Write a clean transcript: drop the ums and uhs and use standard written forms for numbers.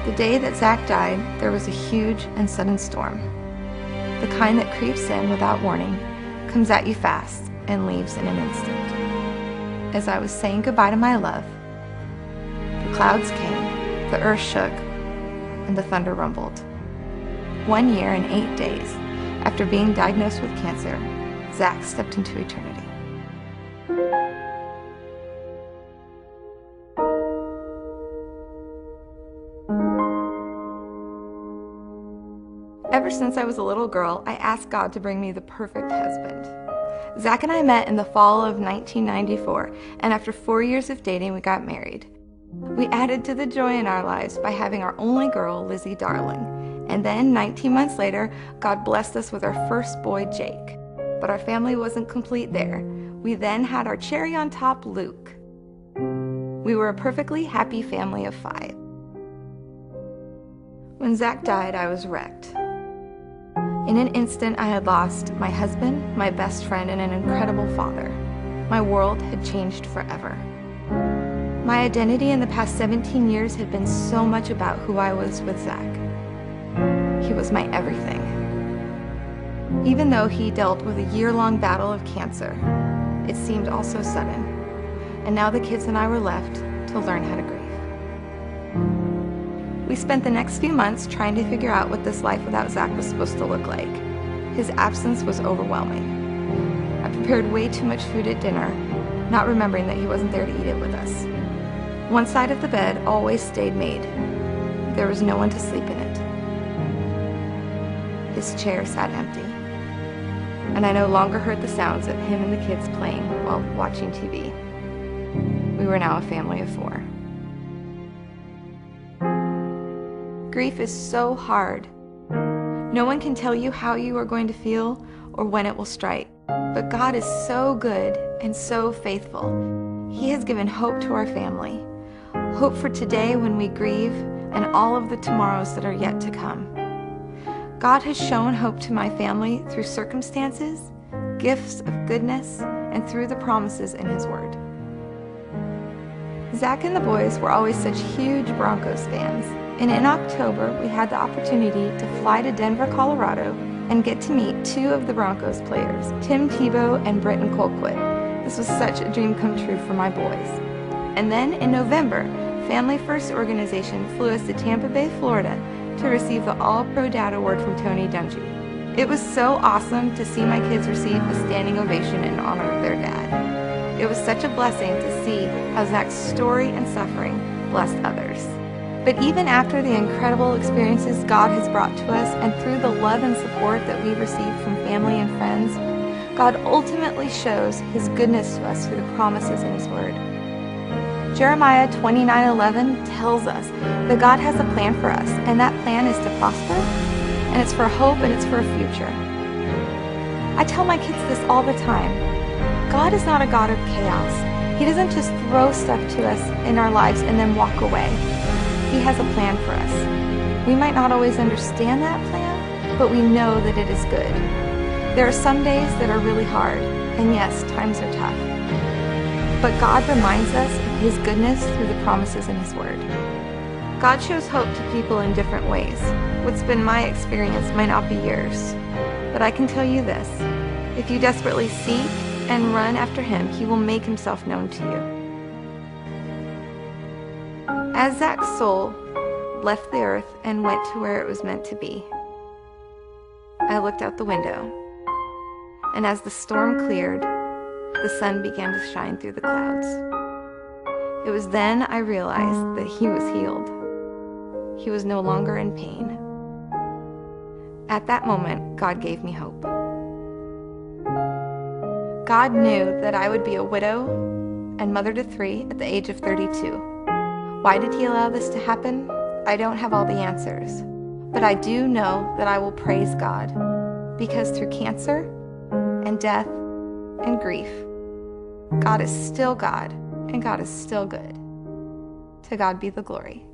The day that Zach died, there was a huge and sudden storm. The kind that creeps in without warning, comes at you fast, and leaves in an instant. As I was saying goodbye to my love, the clouds came, the earth shook, and the thunder rumbled. 1 year and 8 days after being diagnosed with cancer, Zach stepped into eternity. Ever since I was a little girl, I asked God to bring me the perfect husband. Zach and I met in the fall of 1994, and after 4 years of dating, we got married. We added to the joy in our lives by having our only girl, Lizzie Darling. And then, 19 months later, God blessed us with our first boy, Jake. But our family wasn't complete there. We then had our cherry on top, Luke. We were a perfectly happy family of 5. When Zach died, I was wrecked. In an instant, I had lost my husband, my best friend, and an incredible father. My world had changed forever. My identity in the past 17 years had been so much about who I was with Zach. He was my everything. Even though he dealt with a year-long battle of cancer, it seemed all so sudden. And now the kids and I were left to learn how to grieve. We spent the next few months trying to figure out what this life without Zach was supposed to look like. His absence was overwhelming. I prepared way too much food at dinner, not remembering that he wasn't there to eat it with us. One side of the bed always stayed made. There was no one to sleep in it. His chair sat empty, and I no longer heard the sounds of him and the kids playing while watching TV. We were now a family of 4. Grief is so hard. No one can tell you how you are going to feel or when it will strike. But God is so good and so faithful. He has given hope to our family. Hope for today when we grieve and all of the tomorrows that are yet to come. God has shown hope to my family through circumstances, gifts of goodness, and through the promises in His Word. Zach and the boys were always such huge Broncos fans. And in October, we had the opportunity to fly to Denver, Colorado, and get to meet 2 of the Broncos players, Tim Tebow and Britton Colquitt. This was such a dream come true for my boys. And then in November, Family First Organization flew us to Tampa Bay, Florida, to receive the All-Pro Dad Award from Tony Dungy. It was so awesome to see my kids receive a standing ovation in honor of their dad. It was such a blessing to see how Zach's story and suffering blessed others. But even after the incredible experiences God has brought to us and through the love and support that we've received from family and friends, God ultimately shows His goodness to us through the promises in His Word. Jeremiah 29:11 tells us that God has a plan for us, and that plan is to prosper, and it's for hope, and it's for a future. I tell my kids this all the time. God is not a God of chaos. He doesn't just throw stuff to us in our lives and then walk away. He has a plan for us. We might not always understand that plan, but we know that it is good. There are some days that are really hard, and yes, times are tough. But God reminds us of His goodness through the promises in His Word. God shows hope to people in different ways. What's been my experience might not be yours. But I can tell you this, if you desperately seek and run after Him, He will make Himself known to you. As Zach's soul left the earth and went to where it was meant to be, I looked out the window, and as the storm cleared, the sun began to shine through the clouds. It was then I realized that he was healed. He was no longer in pain. At that moment, God gave me hope. God knew that I would be a widow and mother to 3 at the age of 32. Why did He allow this to happen? I don't have all the answers, but I do know that I will praise God, because through cancer and death and grief, God is still God, and God is still good. To God be the glory.